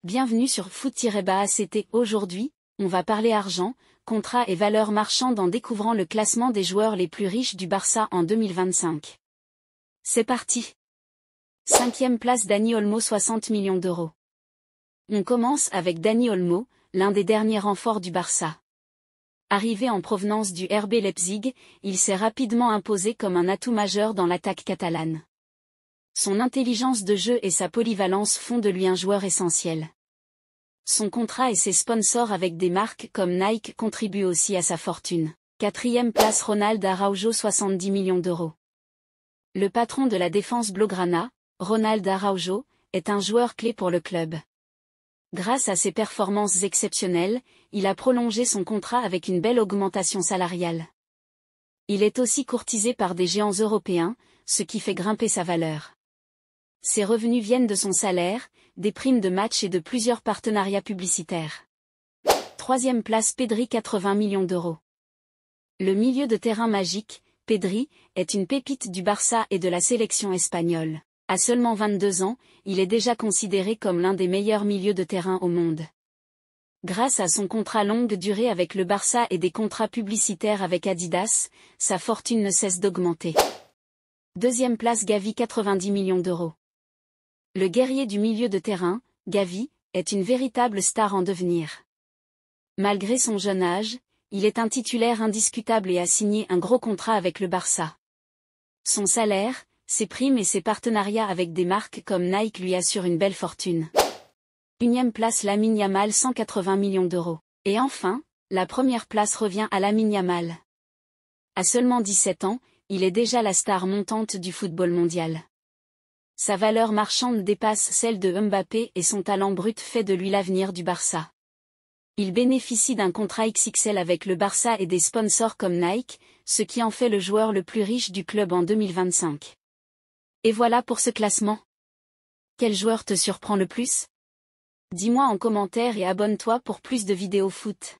Bienvenue sur Foot-ACT. Aujourd'hui, on va parler argent, contrats et valeurs marchandes en découvrant le classement des joueurs les plus riches du Barça en 2025. C'est parti. 5e place Dani Olmo, 60 millions d'euros. On commence avec Dani Olmo, l'un des derniers renforts du Barça. Arrivé en provenance du RB Leipzig, il s'est rapidement imposé comme un atout majeur dans l'attaque catalane. Son intelligence de jeu et sa polyvalence font de lui un joueur essentiel. Son contrat et ses sponsors avec des marques comme Nike contribuent aussi à sa fortune. 4e place Ronald Araujo, 70 millions d'euros. Le patron de la défense blaugrana, Ronald Araujo, est un joueur clé pour le club. Grâce à ses performances exceptionnelles, il a prolongé son contrat avec une belle augmentation salariale. Il est aussi courtisé par des géants européens, ce qui fait grimper sa valeur. Ses revenus viennent de son salaire, des primes de match et de plusieurs partenariats publicitaires. 3e place Pedri, 80 millions d'euros. Le milieu de terrain magique, Pedri, est une pépite du Barça et de la sélection espagnole. À seulement 22 ans, il est déjà considéré comme l'un des meilleurs milieux de terrain au monde. Grâce à son contrat longue durée avec le Barça et des contrats publicitaires avec Adidas, sa fortune ne cesse d'augmenter. 2e place Gavi, 90 millions d'euros. Le guerrier du milieu de terrain, Gavi, est une véritable star en devenir. Malgré son jeune âge, il est un titulaire indiscutable et a signé un gros contrat avec le Barça. Son salaire, ses primes et ses partenariats avec des marques comme Nike lui assurent une belle fortune. 1e place Lamine Yamal, 180 millions d'euros. Et enfin, la première place revient à Lamine Yamal. À seulement 17 ans, il est déjà la star montante du football mondial. Sa valeur marchande dépasse celle de Mbappé et son talent brut fait de lui l'avenir du Barça. Il bénéficie d'un contrat XXL avec le Barça et des sponsors comme Nike, ce qui en fait le joueur le plus riche du club en 2025. Et voilà pour ce classement. Quel joueur te surprend le plus? Dis-moi en commentaire et abonne-toi pour plus de vidéos foot.